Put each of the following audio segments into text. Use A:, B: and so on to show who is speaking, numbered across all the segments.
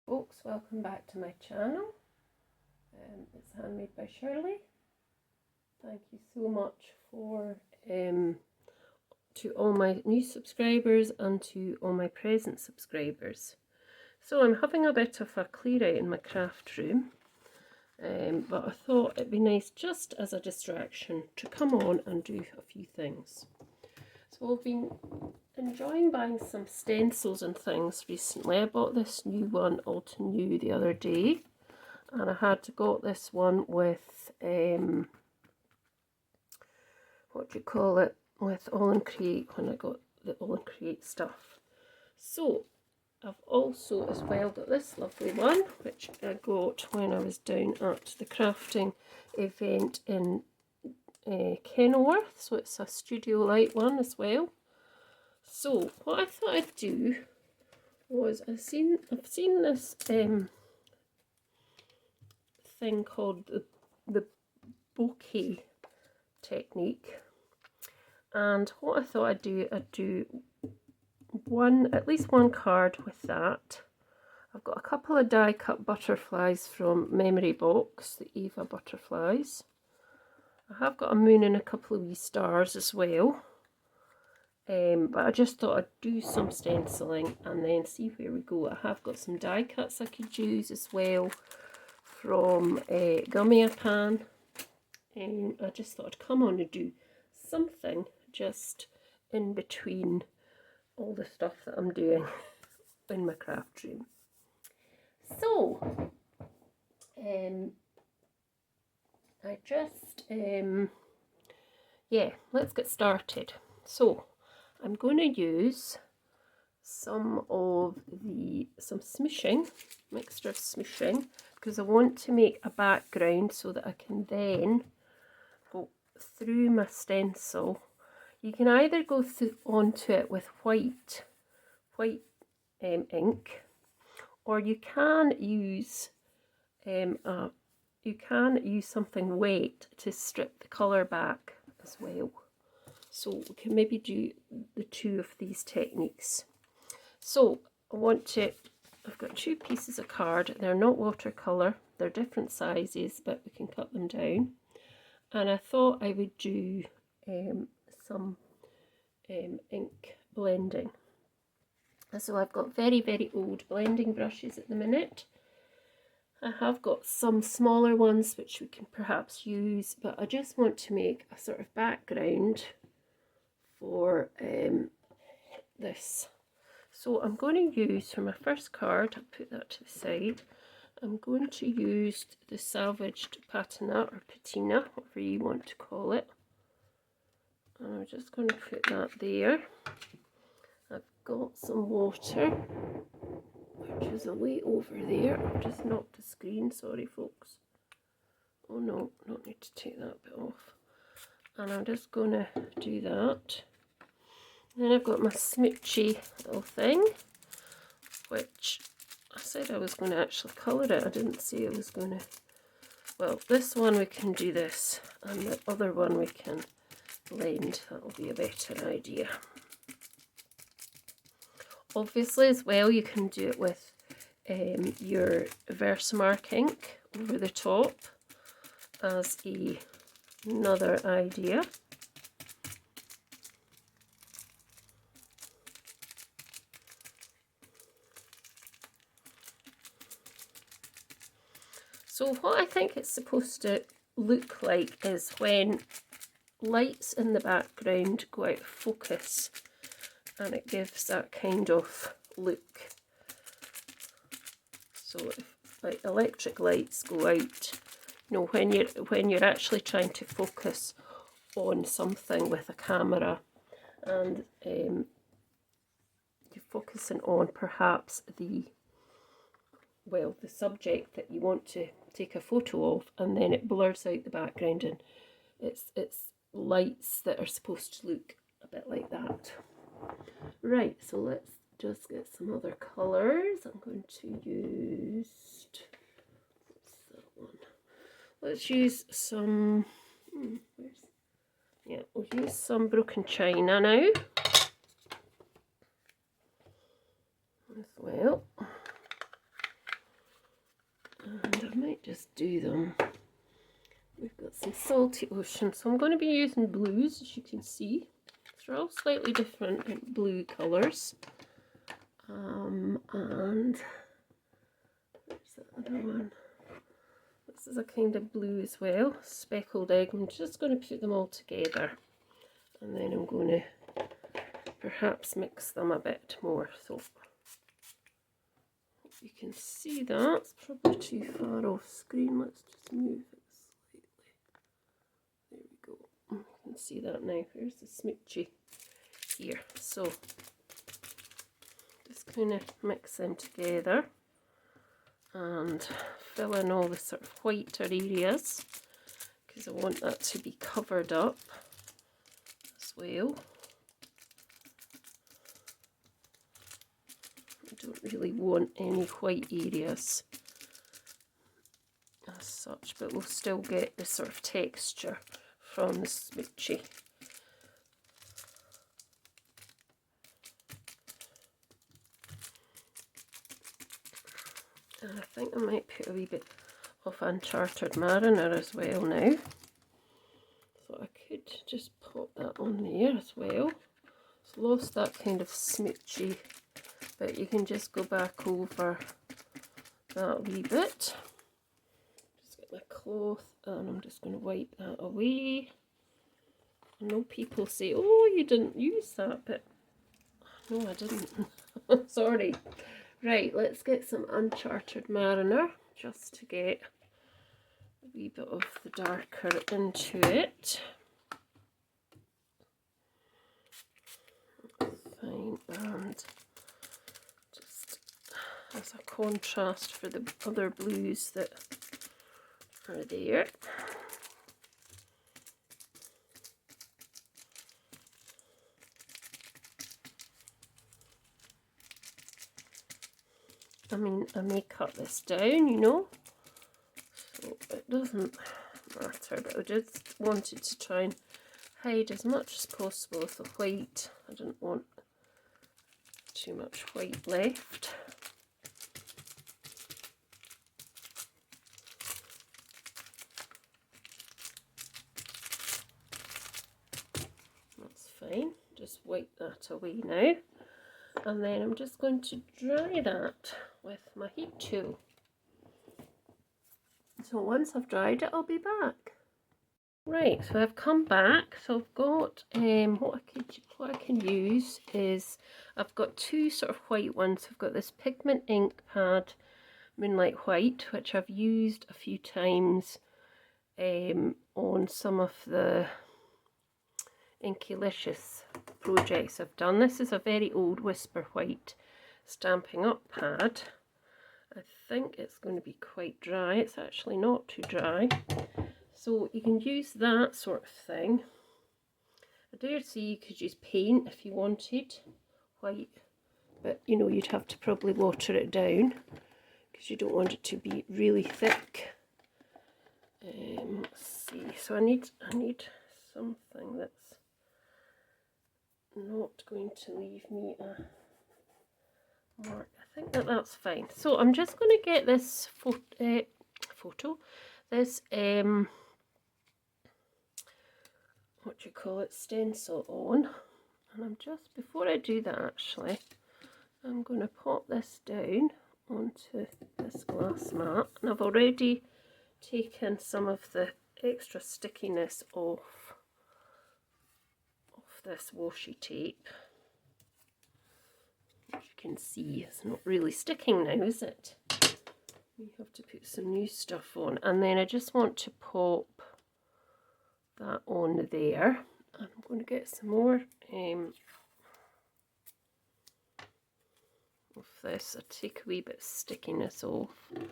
A: Folks, welcome back to my channel. It's handmade by Shirley. Thank you so much for to all my new subscribers and to all my present subscribers. So I'm having a bit of a clear out in my craft room, but I thought it'd be nice just as a distraction to come on and do a few things. So I've been enjoying buying some stencils and things recently. I bought this new one, all to new, the other day, and I had got this one with what do you call it, with All in Create, when I got the All in Create stuff. So I've also as well got this lovely one, which I got when I was down at the crafting event in Kenilworth. So it's a Studio Light one as well. So what I thought I'd do was I've seen this thing called the Bokeh Technique, and what I thought I'd do at least one card with that. I've got a couple of die cut butterflies from Memory Box, the Eva butterflies. I have got a moon and a couple of wee stars as well. But I just thought I'd do some stenciling and then see where we go. I have got some die cuts I could use as well from Gummy Pan. And I just thought I'd come on and do something just in between all the stuff that I'm doing in my craft room. So, let's get started. So, I'm going to use some smishing, mixture of smishing, because I want to make a background so that I can then go through my stencil. You can either go onto it with white ink, or you can use something wet to strip the colour back as well. So we can maybe do the two of these techniques. So I've got two pieces of card. They're not watercolour, they're different sizes, but we can cut them down. And I thought I would do some ink blending. So I've got very, very old blending brushes at the minute. I have got some smaller ones which we can perhaps use, but I just want to make a sort of background for this. So I'm going to use, for my first card, I'll put that to the side, I'm going to use the salvaged patina or patina, whatever you want to call it. And I'm just going to put that there. I've got some water, which is away over there. I've just knocked the screen, sorry folks. Oh no, don't need to take that bit off. And I'm just going to do that. Then I've got my smoochy little thing, which I said I was going to actually colour it. I didn't say I was going to. Well, this one we can do this, and the other one we can blend. That'll be a better idea. Obviously as well you can do it with your Versamark ink over the top as another idea. So what I think it's supposed to look like is when lights in the background go out of focus, and it gives that kind of look. So if like electric lights go out, you know, when you're actually trying to focus on something with a camera, and you're focusing on perhaps the subject that you want to take a photo of, and then it blurs out the background, and it's lights that are supposed to look a bit like that. Right, so let's just get some other colours. I'm going to use, what's that one? Let's use some, we'll use some Broken China now as well. might just do them. We've got some salty ocean, so I'm going to be using blues, as you can see. They're all slightly different blue colours. And where's the other one? This is a kind of blue as well, speckled egg. I'm just going to put them all together, and then I'm going to perhaps mix them a bit more. So you can see that. It's probably too far off screen. Let's just move it slightly. There we go. You can see that now. Here's the smoochie here. So just kind of mix them together and fill in all the sort of whiter areas, because I want that to be covered up as well. I don't really want any white areas as such, but we'll still get the sort of texture from the smoochie. And I think I might put a wee bit of Uncharted Mariner as well now. So I could just pop that on there as well. It's lost that kind of smoochy, but you can just go back over that wee bit. Just get my cloth and I'm just going to wipe that away. I know people say, oh, you didn't use that, but no, I didn't. Sorry. Right, let's get some Uncharted Mariner just to get a wee bit of the darker into it. Fine, and just as a contrast for the other blues that are there. I mean, I may cut this down, you know, so it doesn't matter, but I just wanted to try and hide as much as possible of the white. I didn't want too much white left. That's fine, just wipe that away now. And then I'm just going to dry that with my heat tool. So once I've dried it, I'll be back. Right, so I've come back. So I've got what I can use is I've got two sort of white ones. I've got this pigment ink pad, Moonlight White, which I've used a few times on some of the Inkylicious projects I've done. This is a very old Whisper White Stampin' Up pad. I think it's going to be quite dry. It's actually not too dry. So you can use that sort of thing. I dare say you could use paint if you wanted white, but you know, you'd have to probably water it down because you don't want it to be really thick. Let's see. So I need something that's not going to leave me a mark. I think that's fine. So I'm just going to get this this what do you call it, stencil on, and I'm just, before I do that actually, I'm going to pop this down onto this glass mat, and I've already taken some of the extra stickiness off this washi tape. As you can see, it's not really sticking now, is it? We have to put some new stuff on, and then I just want to pop that on there. I'm going to get some more of this. I'll take a wee bit of stickiness off, and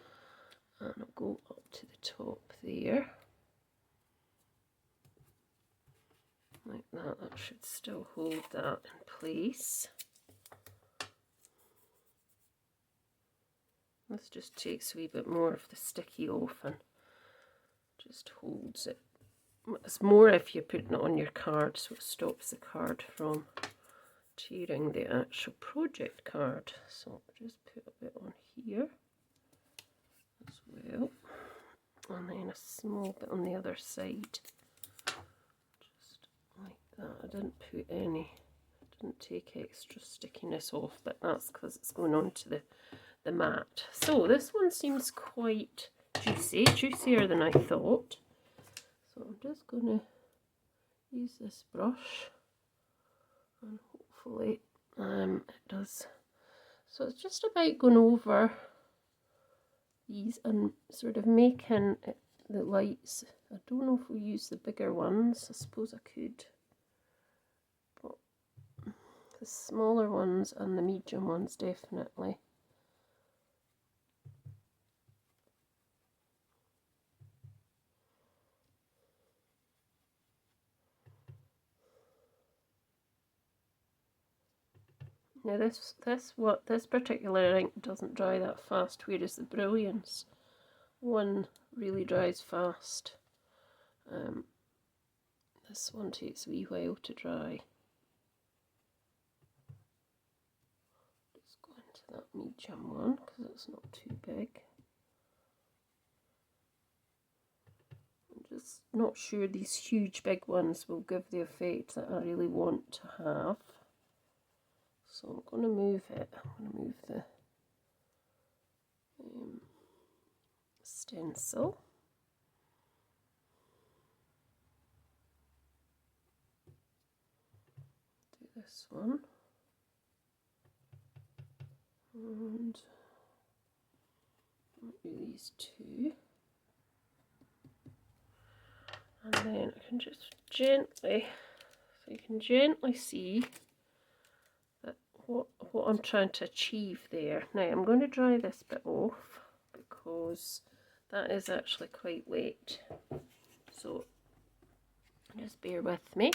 A: I'll go up to the top there. Like that. That should still hold that in place. This just takes a wee bit more of the sticky off and just holds it. It's more if you're putting it on your card, so it stops the card from tearing the actual project card. So I'll just put a bit on here as well. and then a small bit on the other side, just like that. I didn't put any, didn't take extra stickiness off, but that's because it's going on to the mat. So this one seems quite juicy, juicier than I thought. So I'm just going to use this brush, and hopefully it does. So it's just about going over these and sort of making the lights. I don't know if we'll use the bigger ones. I suppose I could, but the smaller ones and the medium ones definitely. Now this particular ink doesn't dry that fast, whereas the Brilliance one really dries fast. This one takes a wee while to dry. Just go into that medium one because it's not too big. I'm just not sure these huge big ones will give the effect that I really want to have. So I'm going to move it. I'm going to move the stencil. Do this one. And do these two. And then I can just gently, so you can gently see that what I'm trying to achieve there. Now I'm going to dry this bit off because that is actually quite wet. So just bear with me.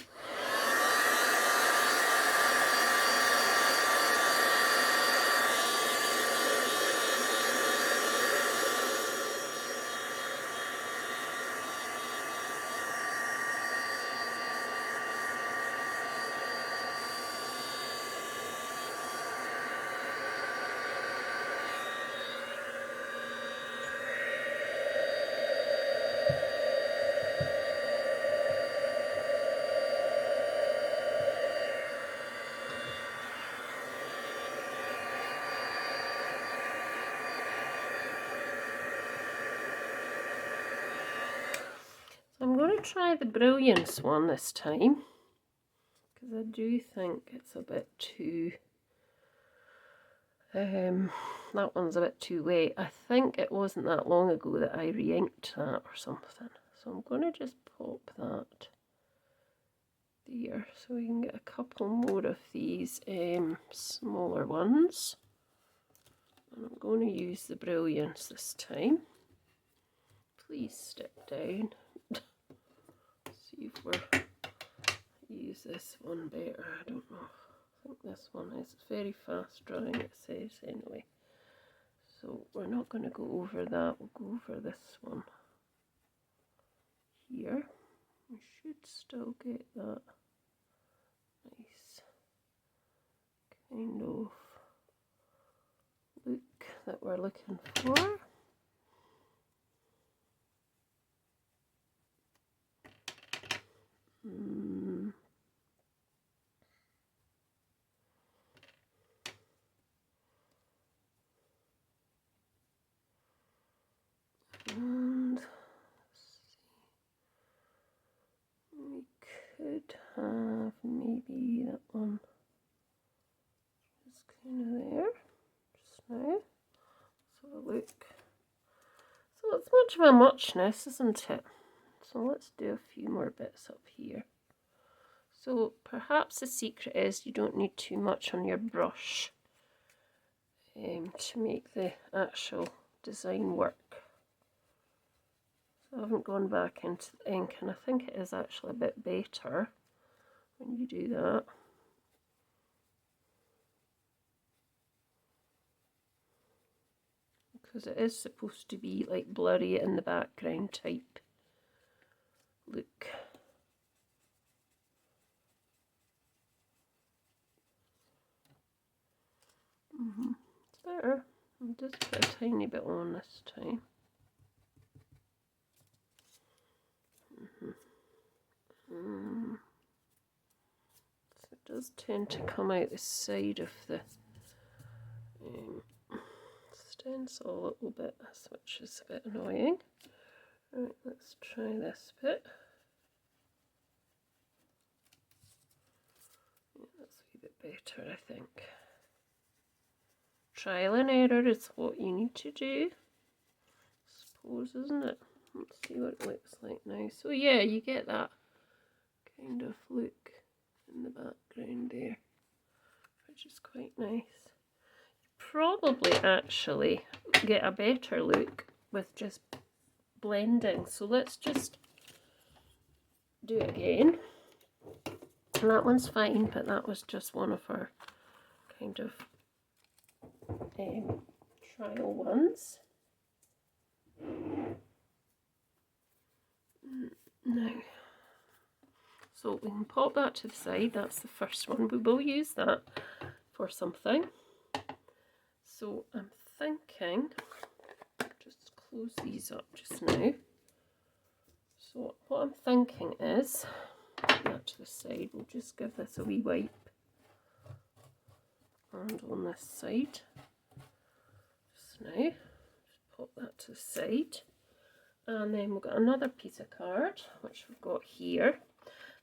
A: I'm going to try the Brilliance one this time because I do think it's a bit too, that one's a bit too wet. I think it wasn't that long ago that I re-inked that or something. So I'm going to just pop that there so we can get a couple more of these smaller ones. And I'm going to use the Brilliance this time. Please step down. See if we're use this one better. I don't know. I think this one is very fast drying, it says anyway. So we're not going to go over that. We'll go over this one here. We should still get that nice kind of look that we're looking for. And let's see, we could have maybe that one just kind of there just now. Let's have a look. So it's much of a muchness, isn't it? So let's do a few more bits up here. So perhaps the secret is you don't need too much on your brush to make the actual design work. So I haven't gone back into the ink, and I think it is actually a bit better when you do that. Because it is supposed to be like blurry in the background type look. It's better. I'll just put a tiny bit on this time. So it does tend to come out the side of the stencil a little bit, which is a bit annoying. Right, let's try this bit. Yeah, that's a wee bit better, I think. Trial and error is what you need to do, I suppose, isn't it? Let's see what it looks like now. So yeah, you get that kind of look in the background there, which is quite nice. Probably actually get a better look with just blending. So let's just do it again. And that one's fine, but that was just one of our kind of trial ones. Now, so we can pop that to the side. That's the first one. We will use that for something. So I'm thinking, just close these up just now. So what I'm thinking is, put that to the side, we'll just give this a wee wipe. And on this side, just now, just pop that to the side. And then we've got another piece of card, which we've got here.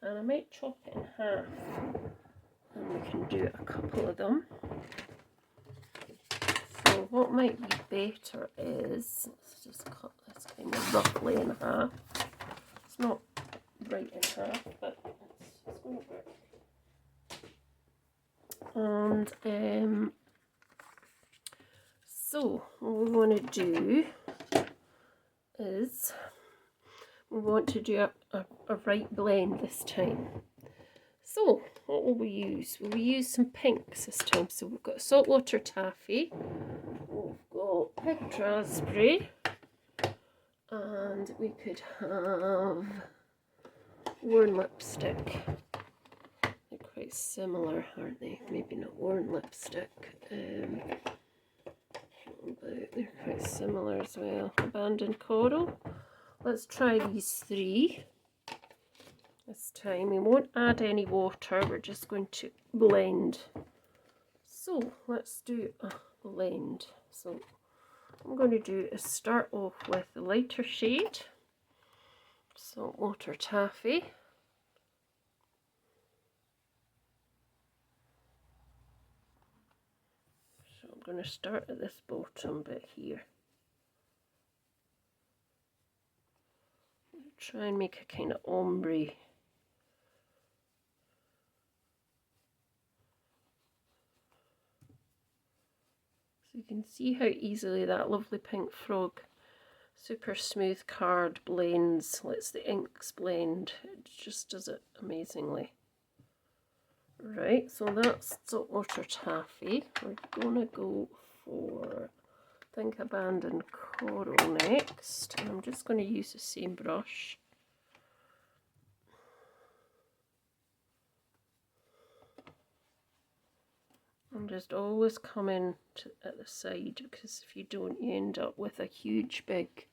A: And I might chop it in half, and we can do a couple of them. So what might be better is, let's just cut this kind of roughly in half. It's not right in half, but it's going to work. And so what we want to do is we want to do a right blend this time. So what will we use? We'll use some pinks this time. So we've got saltwater taffy, we've got picked raspberry, and we could have worn lipstick. They're quite similar, aren't they? Maybe not worn lipstick, but they're quite similar as well. Abandoned coral. Let's try these three this time. We won't add any water, we're just going to blend. So let's do a blend. So what I'm going to do is start off with the lighter shade, saltwater taffy. So I'm going to start at this bottom bit here. Try and make a kind of ombre. So you can see how easily that lovely pink frog, super smooth card blends, lets the inks blend. It just does it amazingly. Right, so that's saltwater taffy. We're gonna go for, I think, abandoned coral next. And I'm just going to use the same brush. And just always come in at the side, because if you don't, you end up with a huge big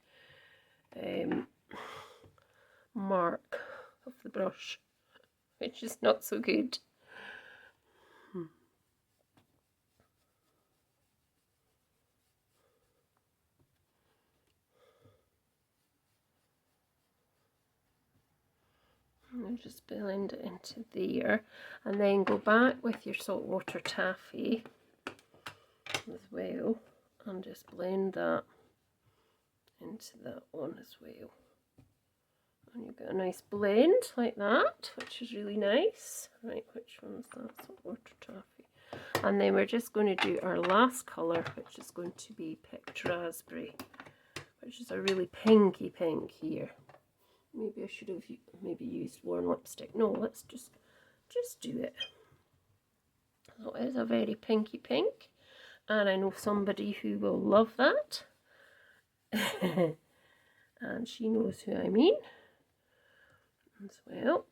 A: mark of the brush, which is not so good. And just blend it into there, and then go back with your saltwater taffy as well, and just blend that into that one as well. And you've got a nice blend like that, which is really nice. Right, which one's that? Saltwater taffy. And then we're just going to do our last colour, which is going to be picked raspberry, which is a really pinky pink here. Maybe I should have used worn lipstick. No, let's just do it. So it is a very pinky pink, and I know somebody who will love that. And she knows who I mean as well.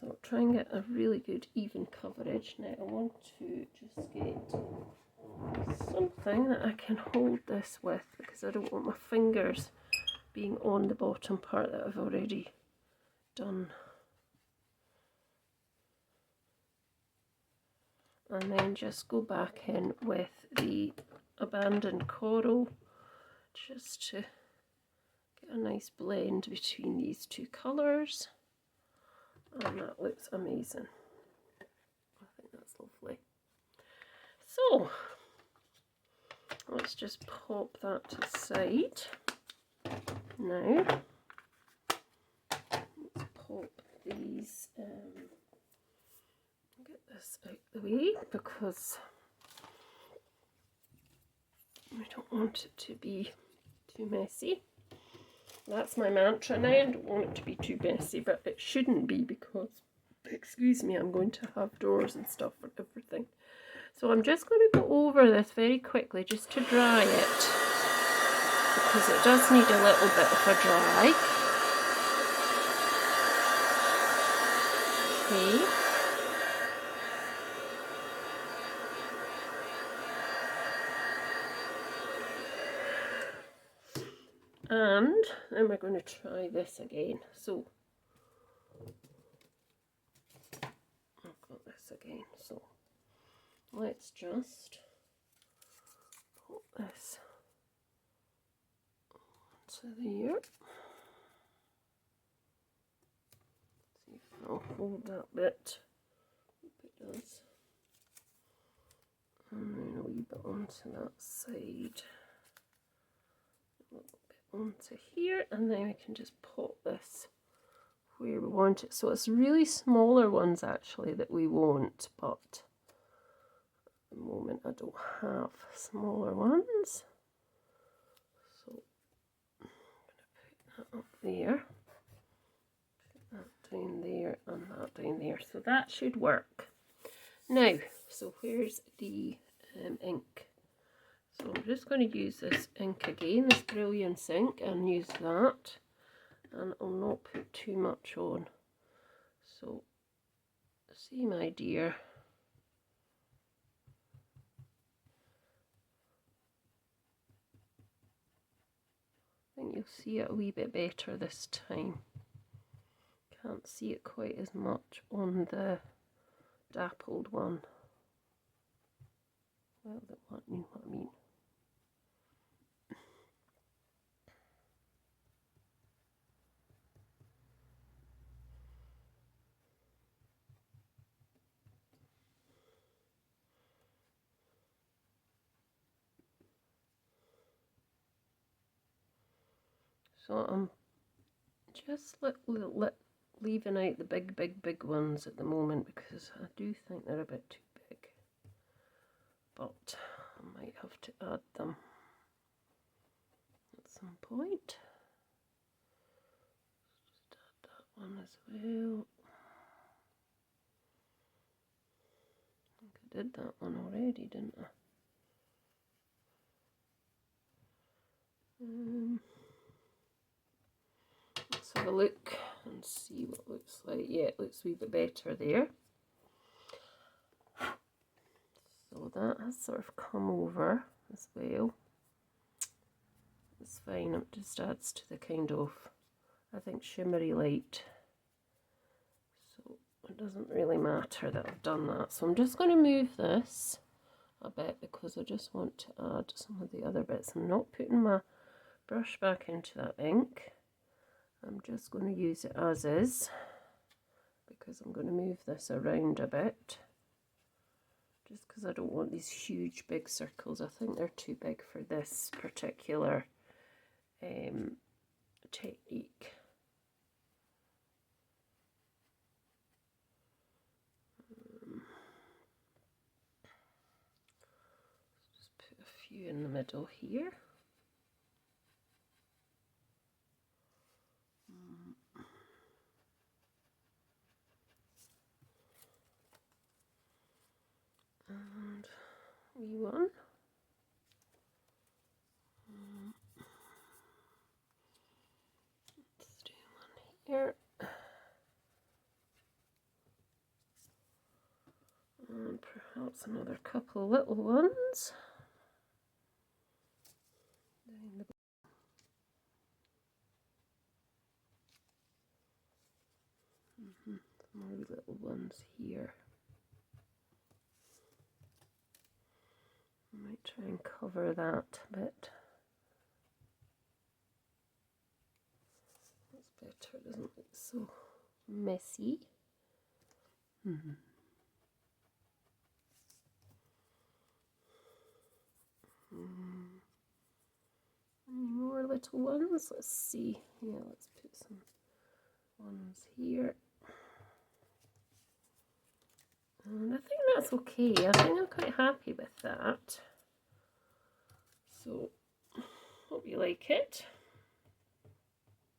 A: So try and get a really good even coverage. Now I want to just get something that I can hold this with, because I don't want my fingers being on the bottom part that I've already done. And then just go back in with the abandoned coral just to get a nice blend between these two colours. And that looks amazing. I think that's lovely. So let's just pop that to the side. Now let's pop these, get this out the way because I don't want it to be too messy. That's my mantra now. I don't want it to be too messy, but it shouldn't be because, excuse me, I'm going to have doors and stuff and everything. So I'm just going to go over this very quickly just to dry it, because it does need a little bit of a dry. Okay. And then we're going to try this again. So I've got this again. So let's just put this onto there. See if I'll hold that bit. Hope it does. And then a wee bit onto that side. A little bit onto here, and then we can just pop this where we want it. So it's really smaller ones actually that we want, but at the moment I don't have smaller ones. So I'm going to put that up there, put that down there, and that down there. So that should work. Now, so where's the ink? So I'm just going to use this ink again, this Brilliance ink, and use that. And I'll not put too much on. So, see my dear. I think you'll see it a wee bit better this time. Can't see it quite as much on the dappled one. Well, that won't mean what I mean. So I'm just leaving out the big ones at the moment because I do think they're a bit too big. But I might have to add them at some point. Just add that one as well. I think I did that one already, didn't I? Let's have a look and see what it looks like. Yeah, it looks a wee bit better there. So that has sort of come over as well. It's fine, it just adds to the kind of, I think, shimmery light. So it doesn't really matter that I've done that. So I'm just going to move this a bit because I just want to add some of the other bits. I'm not putting my brush back into that ink. I'm just going to use it as is because I'm going to move this around a bit. Just because I don't want these huge big circles. I think they're too big for this particular technique. Just put a few in the middle here. And wee one. Let's do one here. And perhaps another couple of little ones. ones here. I might try and cover that a bit. That's better, it doesn't look so messy. Any more little ones? Let's see. Yeah, let's put some ones here. And I think that's okay. I think I'm quite happy with that. So, hope you like it.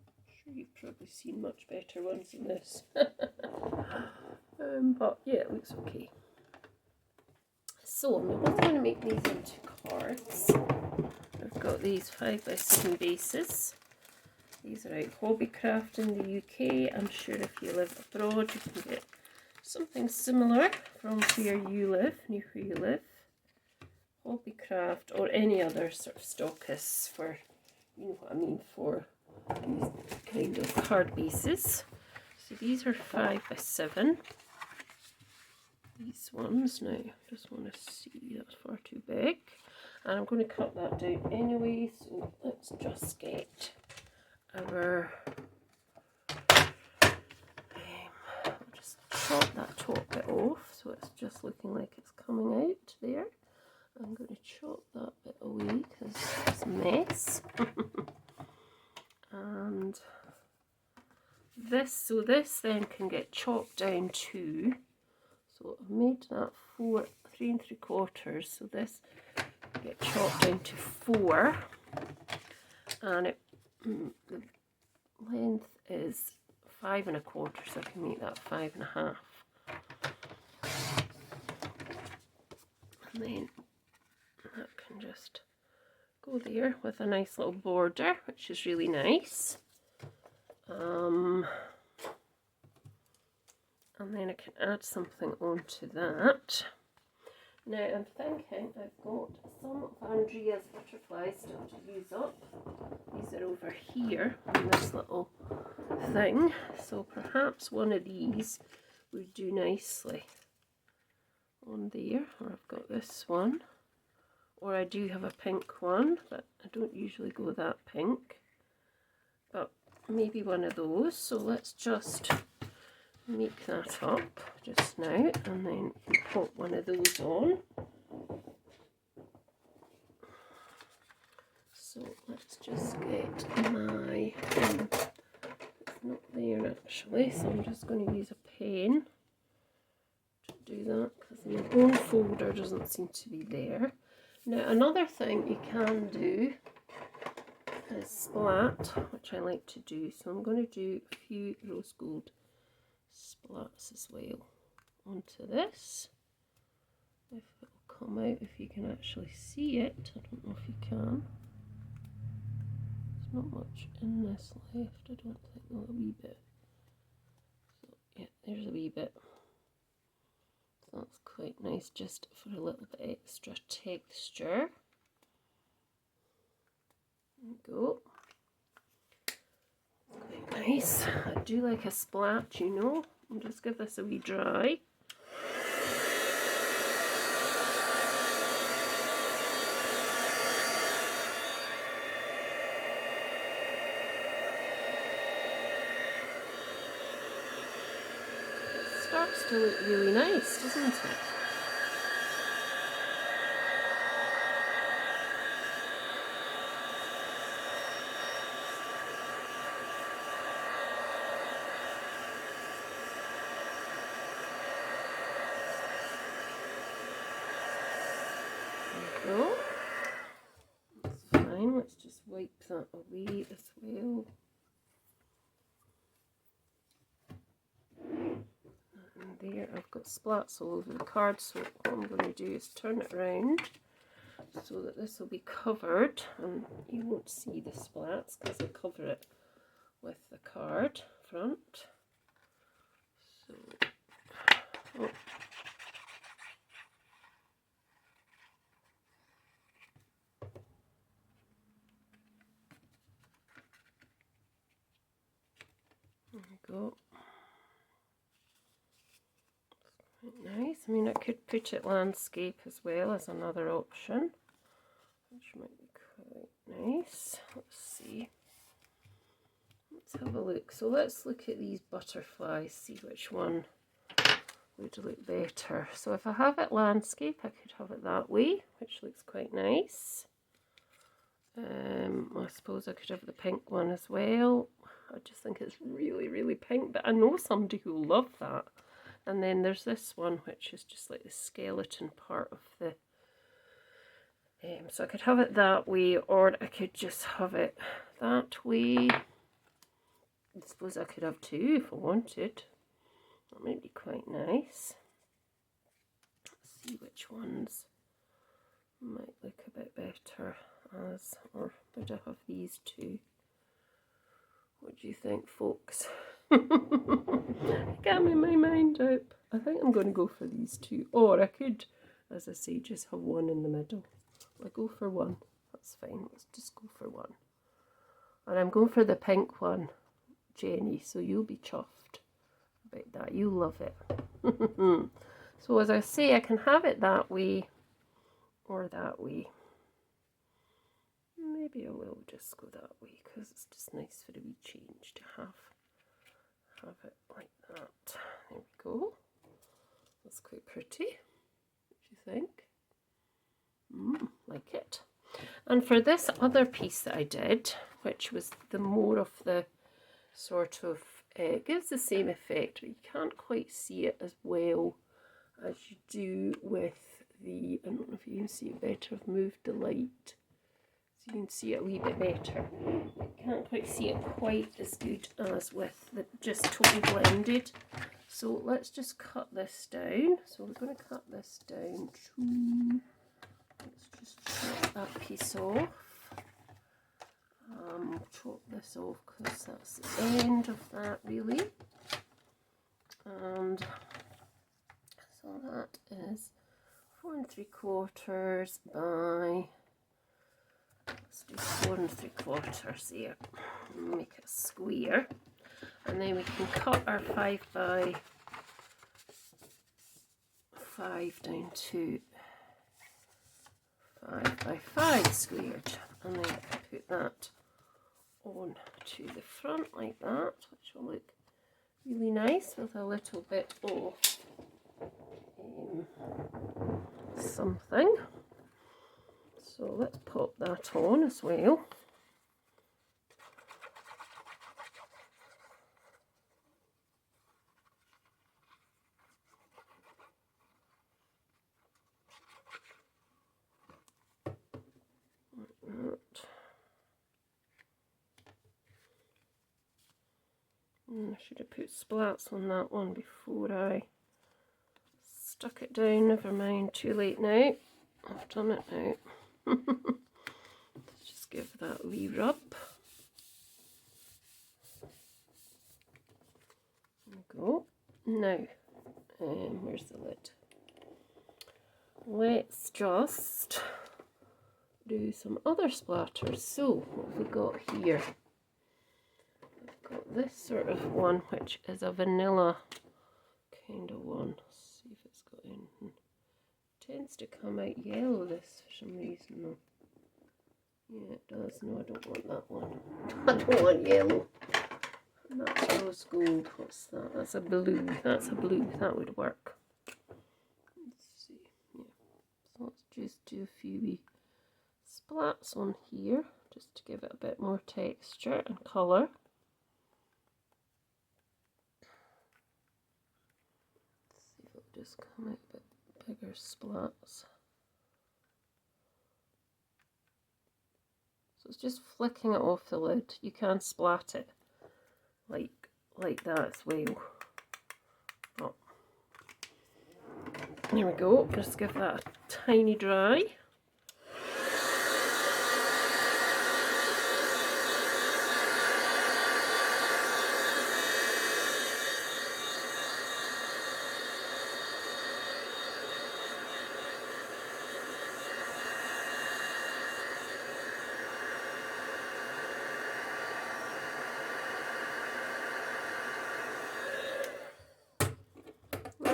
A: I'm sure you've probably seen much better ones than this. But yeah, it looks okay. So, I'm just going to make these into cards. I've got these 5x7 bases. These are out Hobbycraft in the UK. I'm sure if you live abroad, you can get something similar from where you live, near where you live. Hobbycraft or any other sort of stockists for, you know what I mean, for these kind of card bases. So these are 5x7. These ones now, I just want to see, that's far too big. And I'm going to cut that down anyway, so let's just get our, I'll just chop that top bit off so it's just looking like it's coming out there. I'm going to chop that bit away because it's a mess. And this, so this then can get chopped down too. So I've made that 3 3/4, so this can get chopped down to 4, and the length is 5 1/4, so I can make that 5 1/2. And then that can just go there with a nice little border, which is really nice. And then I can add something onto that. Now I'm thinking I've got some of Andrea's butterflies still to use up. These are over here on this little thing, so perhaps one of these would do nicely on there. Or I've got this one, or I do have a pink one, but I don't usually go that pink, but maybe one of those. So let's just make that up just now, and then you can pop one of those on. So let's just get my, it's not there actually, so I'm just going to use a pen to do that because my bone folder doesn't seem to be there. Now another thing you can do is splat, which I like to do, so I'm going to do a few rose gold splats as well onto this. If it will come out, if you can actually see it, I don't know if you can. There's not much in this left, I don't think. Oh, a wee bit. So yeah, there's a wee bit. So that's quite nice, just for a little bit extra texture. There we go. Quite nice. I do like a splat, you know. I'll just give this a wee dry. It starts to look really nice, doesn't it? Go. That's fine, let's just wipe that away as well. And there, I've got splats all over the card, so what I'm going to do is turn it around so that this will be covered, and you won't see the splats because I cover it with the card front. So, oh. There we go. I mean, I could put it landscape as well as another option, which might be quite nice. Let's see. Let's have a look. So let's look at these butterflies, see which one would look better. So if I have it landscape, I could have it that way, which looks quite nice. I suppose I could have the pink one as well. I just think it's really, really pink, but I know somebody who will love that. And then there's this one, which is just like the skeleton part of the... so I could have it that way, or I could just have it that way. I suppose I could have two if I wanted. That might be quite nice. Let's see which ones might look a bit better as, or would I have these two? What do you think, folks? I can't make my mind up. I think I'm going to go for these two, or I could, as I say, just have one in the middle. I'll go for one. That's fine. Let's just go for one. And I'm going for the pink one, Jenny, so you'll be chuffed about that. You'll love it. So as I say, I can have it that way or that way. Maybe I will just go that way because it's just nice for a wee change to have it like that. There we go. That's quite pretty. What do you think? Like it. And for this other piece that I did, which was the more of the sort of, it gives the same effect, but you can't quite see it as well as you do with the, I don't know if you can see it better, I've moved the light so you can see it a wee bit better. You can't quite see it quite as good as with the just totally blended. So let's just cut this down. So we're going to cut this down to, let's just chop that piece off. Chop this off because that's the end of that really. And so that is 4 3/4 by, let's do 4 3/4 here, make it a square, and then we can cut our 5 by 5 down to 5 by 5 squared, and then I can put that on to the front like that, which will look really nice with a little bit of something. So let's pop that on as well. I should have put splats on that one before I stuck it down. Never mind, too late now. I've done it now. Let's just give that a wee rub. There we go. Now, where's the lid? Let's just do some other splatters. So, what have we got here? Got this sort of one, which is a vanilla kind of one. Let's see if it's got anything. It tends to come out yellow, this, for some reason. No. Yeah, it does. No, I don't want that one. I don't want yellow. And that's rose gold. What's that? That's a blue. That's a blue. That would work. Let's see. Yeah. So let's just do a few wee splats on here, just to give it a bit more texture and colour. Just come out a bit bigger splats. So it's just flicking it off the lid. You can splat it like that as well. Oh. There we go. Just give that a tiny dry.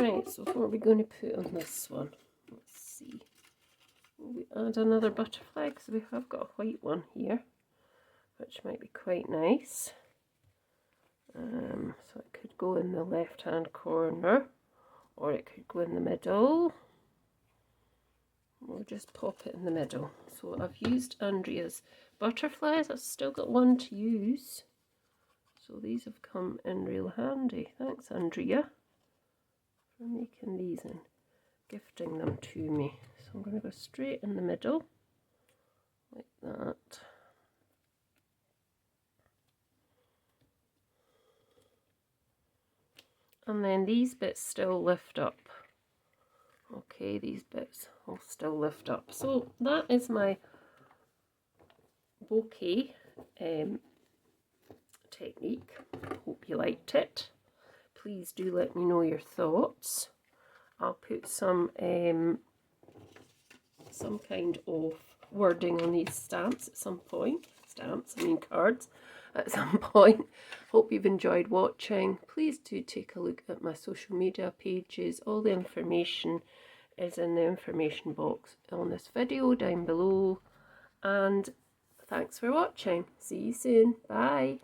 A: Right, so what are we going to put on this one? Let's see. Will we add another butterfly? Because we have got a white one here, which might be quite nice. So it could go in the left hand corner, or it could go in the middle. We'll just pop it in the middle. So I've used Andrea's butterflies. I've still got one to use. So these have come in real handy. Thanks, Andrea, for making these and gifting them to me. So I'm going to go straight in the middle, like that. And then these bits still lift up. Okay, these bits will still lift up. So that is my bokeh technique. Hope you liked it. Please do let me know your thoughts. I'll put some kind of wording on these stamps at some point. Cards at some point. Hope you've enjoyed watching. Please do take a look at my social media pages. All the information is in the information box on this video down below. And thanks for watching. See you soon. Bye.